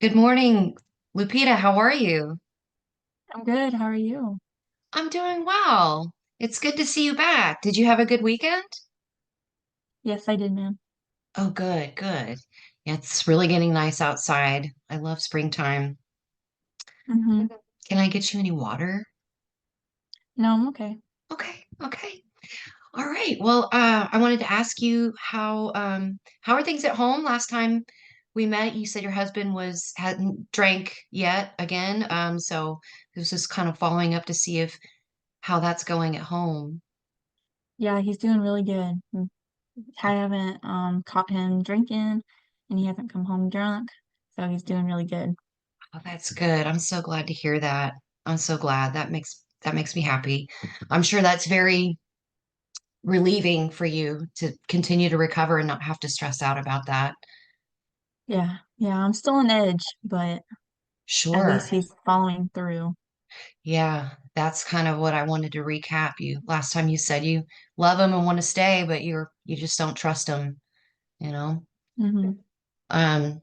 Good morning, Lupita. How are you? I'm good. How are you? I'm doing well. It's good to see you back. Did you have a good weekend? Yes, I did, ma'am. Oh, good, good. Yeah, it's really getting nice outside. I love springtime. Mm-hmm. Can I get you any water? No, I'm okay. Okay, okay. All right. Well, I wanted to ask you how are things at home? Last time we met, you said your husband hadn't drank yet again. So it was just kind of following up to see if how that's going at home. Yeah, he's doing really good. I haven't caught him drinking and he hasn't come home drunk, so he's doing really good. Oh, that's good. I'm so glad to hear that. I'm so glad. That makes me happy. I'm sure that's very relieving for you to continue to recover and not have to stress out about that. Yeah, yeah, I'm still on edge, but at Sure. least he's following through. Yeah, that's kind of what I wanted to recap you. Last time you said you love him and want to stay, but you just don't trust him, you know? Mm-hmm. Um,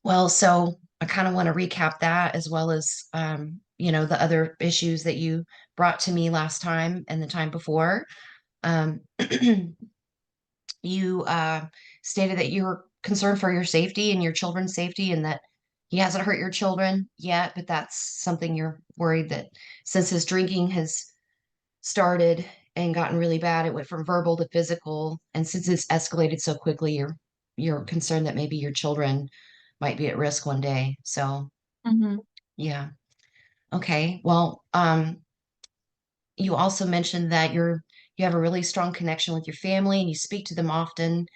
well, so I kind of want to recap that as well as the other issues that you brought to me last time and the time before. Um, you stated that you were concerned for your safety and your children's safety, and that he hasn't hurt your children yet, but that's something you're worried that since his drinking has started and gotten really bad, it went from verbal to physical, and since it's escalated so quickly, you're concerned that maybe your children might be at risk one day. So, Mm-hmm. yeah. Okay. Well, you also mentioned that you have a really strong connection with your family and you speak to them often.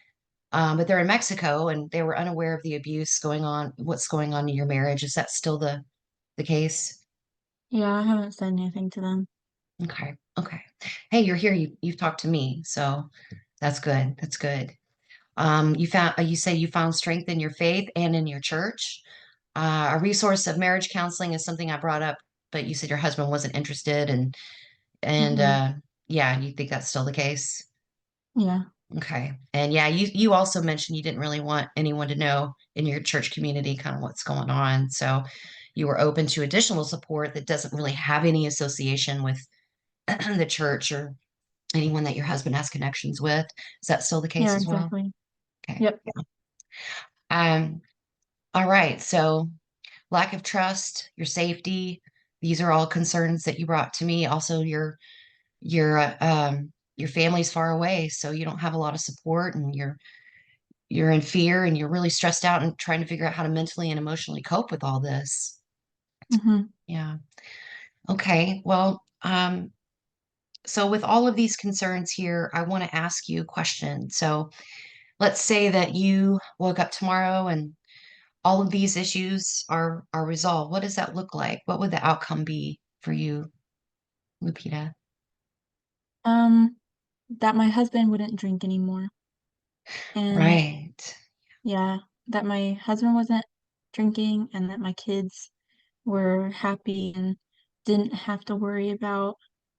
But they're in Mexico and they were unaware of the abuse going on, what's going on in your marriage. Is that still the case? Yeah, I haven't said anything to them. Okay. Okay. Hey, you're here. You've talked to me, so that's good. That's good. You say you found strength in your faith and in your church. A resource of marriage counseling is something I brought up, but you said your husband wasn't interested, and Mm-hmm. yeah, you think that's still the case? Yeah. Okay. And yeah, you also mentioned you didn't really want anyone to know in your church community kind of what's going on. So you were open to additional support that doesn't really have any association with the church or anyone that your husband has connections with. Is that still the case Yeah, as well? exactly. Okay. Yep. Um, all right. So lack of trust, your safety, these are all concerns that you brought to me. Also, your family's far away, so you don't have a lot of support and you're in fear and you're really stressed out and trying to figure out how to mentally and emotionally cope with all this. Mm-hmm. Yeah. Okay. Well, so with all of these concerns here, I want to ask you a question. So let's say that you woke up tomorrow and all of these issues are resolved. What does that look like? What would the outcome be for you, Lupita? Um, that my husband wouldn't drink anymore. And Right. yeah, that my husband wasn't drinking and that my kids were happy and didn't have to worry about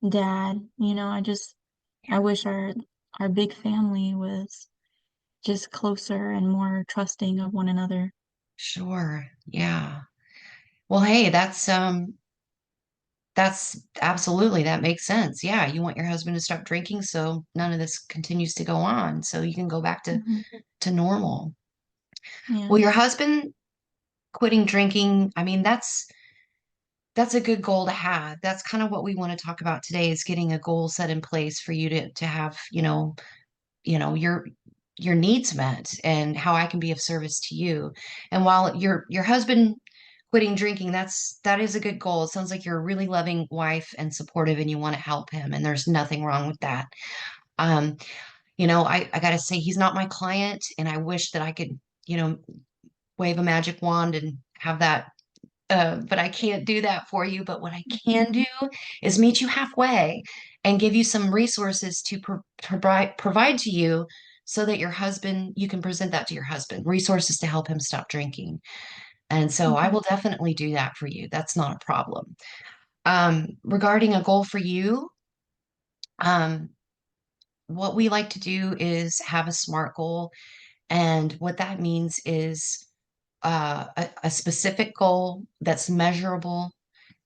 dad. I wish our big family was just closer and more trusting of one another. Sure. Yeah. Well, hey, that's absolutely, that makes sense. Yeah, you want your husband to stop drinking so none of this continues to go on, so you can go back Hmm. to normal. Yeah. Well, your husband quitting drinking, I mean, that's a good goal to have. That's kind of what we want to talk about today is getting a goal set in place for you to have, your needs met and how I can be of service to you. And while your husband quitting drinking, that is a good goal. It sounds like you're a really loving wife and supportive and you want to help him and there's nothing wrong with that. Um, I gotta say he's not my client and I wish that I could, you know, wave a magic wand and have that but I can't do that for you. But what I Hmm. can do is meet you halfway and give you some resources to provide to you so that you can present that to your husband, resources to help him stop drinking. And so I Okay. will definitely do that for you. That's not a problem. Regarding a goal for you, um, what we like to do is have a SMART goal. And what that means is a specific goal that's measurable,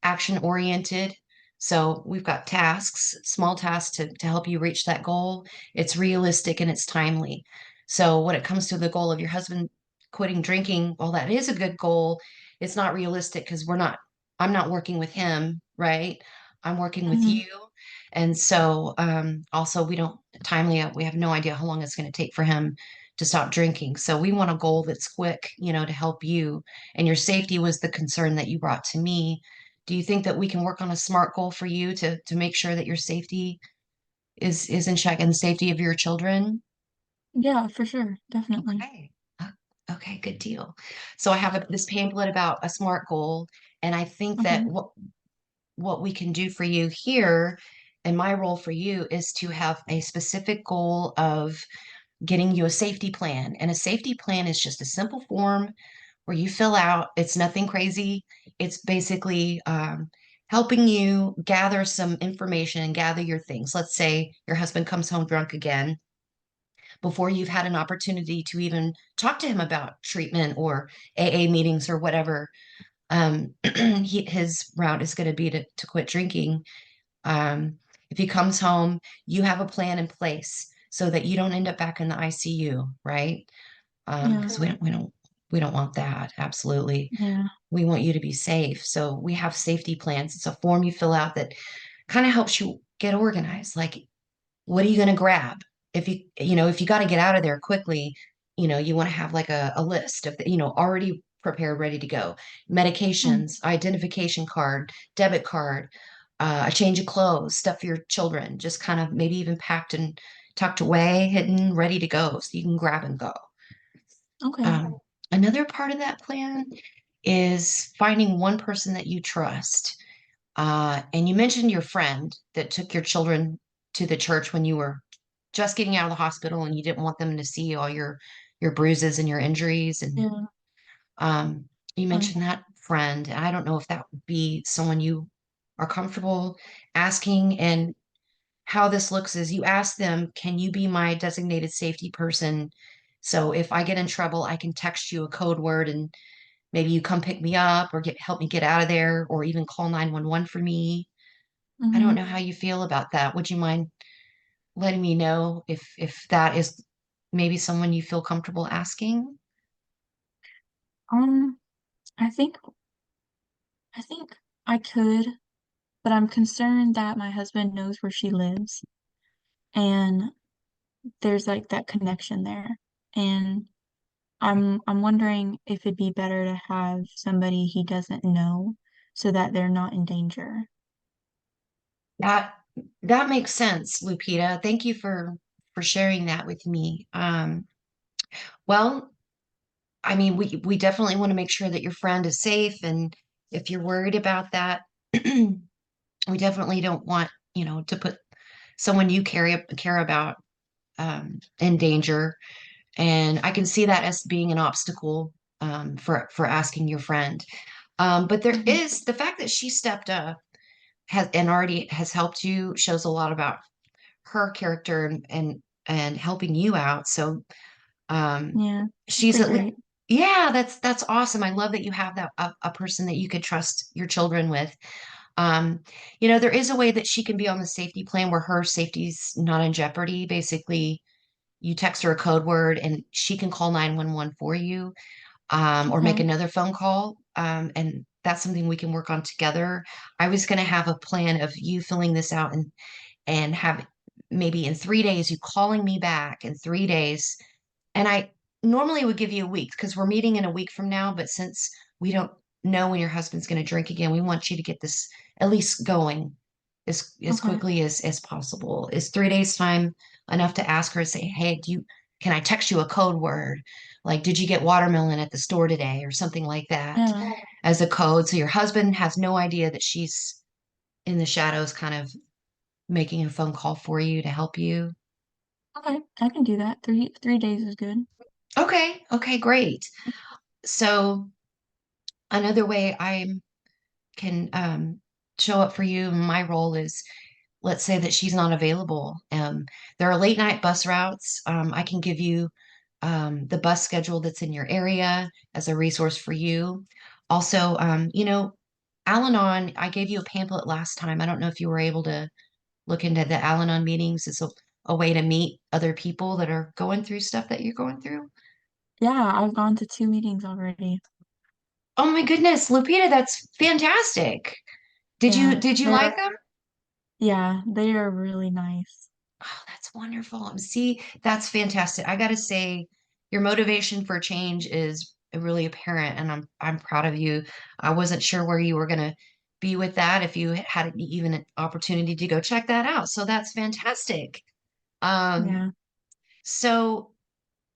action oriented. So we've got tasks, small tasks to help you reach that goal. It's realistic and it's timely. So when it comes to the goal of your husband quitting drinking, well, that is a good goal. It's not realistic because I'm not working with him, right? I'm working with Hmm. you. And so also we have no idea how long it's going to take for him to stop drinking. So we want a goal that's quick, to help you. And your safety was the concern that you brought to me. Do you think that we can work on a SMART goal for you to make sure that your safety is in check and the safety of your children? Yeah, for sure. Definitely. Okay. Uh, Okay, good deal. So I have this pamphlet about a SMART goal, and I think that Okay. what we can do for you here, and my role for you is to have a specific goal of getting you a safety plan. And a safety plan is just a simple form where you fill out, it's nothing crazy. It's basically helping you gather some information and gather your things. Let's say your husband comes home drunk again before you've had an opportunity to even talk to him about treatment or AA meetings or whatever. His route is going to be to quit drinking. Um, if he comes home, you have a plan in place so that you don't end up back in the ICU, right? Yeah. Because we don't want that. Absolutely. Yeah. We want you to be safe. So we have safety plans. It's a form you fill out that kind of helps you get organized. Like, what are you going to grab? If you got to get out of there quickly, you want to have like a list of, already prepared, ready to go. Mm. Medications, identification card, debit card, a change of clothes, stuff for your children, just kind of maybe even packed and tucked away, hidden, ready to go. So you can grab and go. Okay. Um, Another part of that plan is finding one person that you trust. And you mentioned your friend that took your children to the church when you were just getting out of the hospital and you didn't want them to see all your bruises and your injuries. And Yeah. um, you Okay. mentioned that friend. And I don't know if that would be someone you are comfortable asking. And how this looks is you ask them, can you be my designated safety person? So if I get in trouble, I can text you a code word and maybe you come pick me up or help me get out of there or even call 911 for me. I don't Mm-hmm. know how you feel about that. Would you mind letting me know if that is maybe someone you feel comfortable asking? Um, I think I think I could, but I'm concerned that my husband knows where she lives and there's like that connection there. And I'm wondering if it'd be better to have somebody he doesn't know so that they're not in danger. That that makes sense, Lupita. Thank you for sharing that with me. Well, I mean, we definitely want to make sure that your friend is safe, and if you're worried about that, we definitely don't want, to put someone you care about in danger. And I can see that as being an obstacle for asking your friend. But there Hmm. is the fact that she stepped up has and already has helped you shows a lot about her character and helping you out. So um, Yeah, that's she's pretty at least, great. yeah, that's awesome. I love that you have a person that you could trust your children with. Um, there is a way that she can be on the safety plan where her safety's not in jeopardy. Basically, you text her a code word and she can call 911 for you, or make Okay. another phone call. And that's something we can work on together. I was going to have a plan of you filling this out and have maybe in 3 days you calling me back in 3 days. And I normally would give you a week because we're meeting in a week from now. But since we don't know when your husband's going to drink again, we want you to get this at least going as Okay. quickly as possible. Is 3 days time enough to ask her, say, hey, can I text you a code word? Like, did you get watermelon at the store today or something like that Yeah. as a code? So your husband has no idea that she's in the shadows, kind of making a phone call for you to help you. Okay. I can do that. Three days is good. Okay. Okay, great. So another way I can show up for you, my role is, let's say that she's not available. There are late night bus routes. I can give you the bus schedule that's in your area as a resource for you. Also, Al-Anon, I gave you a pamphlet last time. I don't know if you were able to look into the Al-Anon meetings. It's a way to meet other people that are going through stuff that you're going through. Yeah, I've gone to 2 meetings already. Oh my goodness, Lupita, that's fantastic. Did you Yeah, did you like them? they are really nice. Oh, that's wonderful. See, that's fantastic. I got to say, your motivation for change is really apparent, and I'm proud of you. I wasn't sure where you were going to be with that if you had even an opportunity to go check that out. So that's fantastic. Um, Yeah. so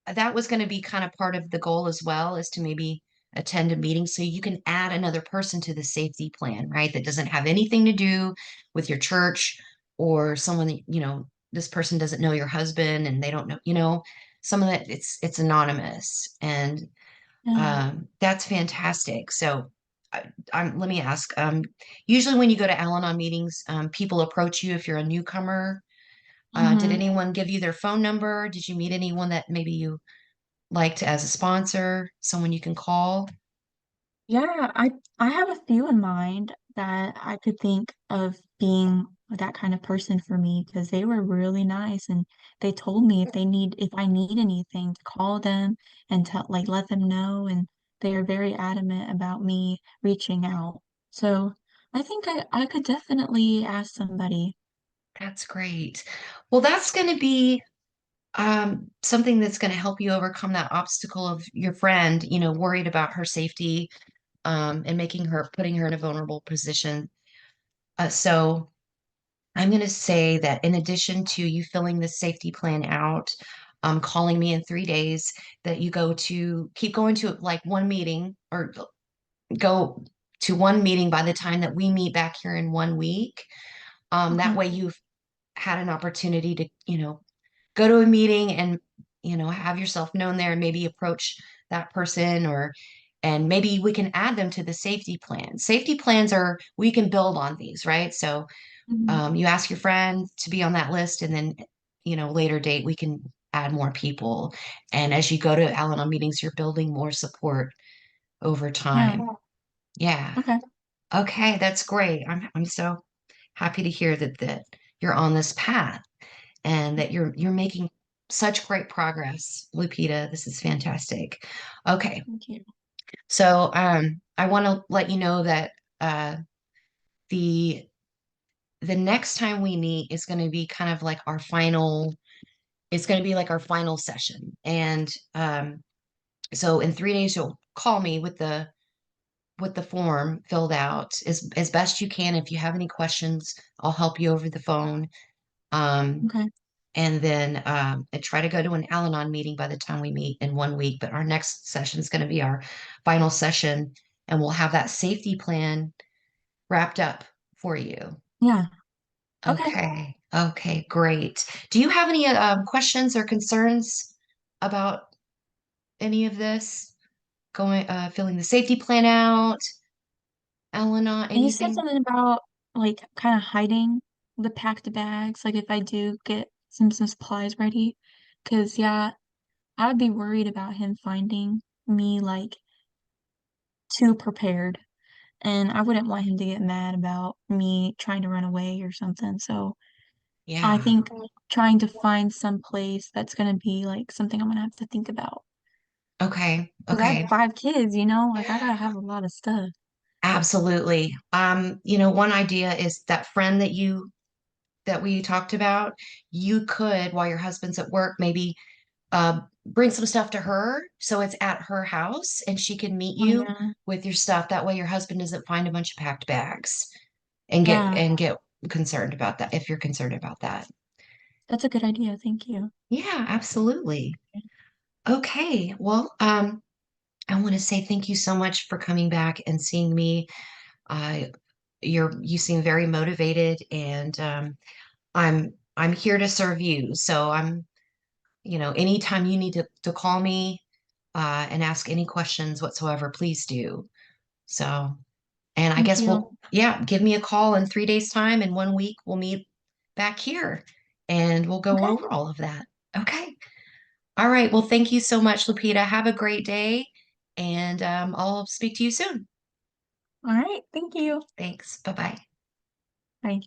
that was going to be kind of part of the goal as well, is to maybe attend a meeting so you can add another person to the safety plan, right? That doesn't have anything to do with your church or someone that, this person doesn't know your husband and they don't know, some of that it's anonymous and Yeah. that's fantastic. So let me ask, usually when you go to Al-Anon meetings, people approach you if you're a newcomer. Did hmm anyone give you their phone number? Did you meet anyone that maybe you liked as a sponsor, someone you can call? Yeah, I have a few in mind that I could think of being that kind of person for me because they were really nice and they told me if I need anything to call them and to like let them know, and they are very adamant about me reaching out. So I think I could definitely ask somebody. That's great. Well, that's going to be something that's going to help you overcome that obstacle of your friend, worried about her safety, and putting her in a vulnerable position. So I'm going to say that in addition to you filling the safety plan out, calling me in 3 days, that you keep going to like one meeting or go to one meeting by the time that we meet back here in 1 week. That Okay. way you've had an opportunity to, go to a meeting and, have yourself known there and maybe approach that person and maybe we can add them to the safety plan. Safety plans we can build on these, right? So Mhm. you ask your friend to be on that list and then, later date, we can add more people. And as you go to Al-Anon meetings, you're building more support over Yeah. time. Yeah. Okay. Okay, that's great. I'm so happy to hear that you're on this path and that you're making such great progress, Lupita. This is fantastic. Okay, Thank you. so I want to let you know that uh, the the next time we meet is going to be kind of like our final. It's going to be like our final session, and so in 3 days you'll call me with the form filled out as best you can. If you have any questions, I'll help you over the phone. Um, Okay. and then I try to go to an Al-Anon meeting by the time we meet in 1 week. But our next session is going to be our final session, and we'll have that safety plan wrapped up for you. Yeah. Okay. Okay. Okay, great. Do you have any questions or concerns about any of this? Filling the safety plan out, Al-Anon, And you said anything? something about like kind of hiding the packed bags, like if I do get some supplies ready. Because yeah, I would be worried about him finding me like too prepared. And I wouldn't want him to get mad about me trying to run away or something. So I Yeah. think trying to find some place that's gonna be like something I'm gonna have to think about. Okay. Because I have Okay. 5 kids, like I gotta have a lot of stuff. Absolutely. One idea is that friend that we talked about, you could, while your husband's at work, maybe bring some stuff to her so it's at her house and she can meet Oh you yeah. with your stuff. That way your husband doesn't find a bunch of packed bags and get Yeah, and get concerned about that if you're concerned about that. that's a good idea. Thank you. Yeah, absolutely. Okay. Well, I want to say thank you so much for coming back and seeing me. Uh, you seem very motivated and I'm here to serve you. So anytime you need to call me and ask any questions whatsoever, please do. So, and I Thank guess you. yeah, give me a call in 3 days' time. In 1 week, we'll meet back here and we'll go Okay. over all of that. Okay. All right. Well, thank you so much, Lupita. Have a great day, and I'll speak to you soon. All right, thank you. Thanks. Bye bye. Bye.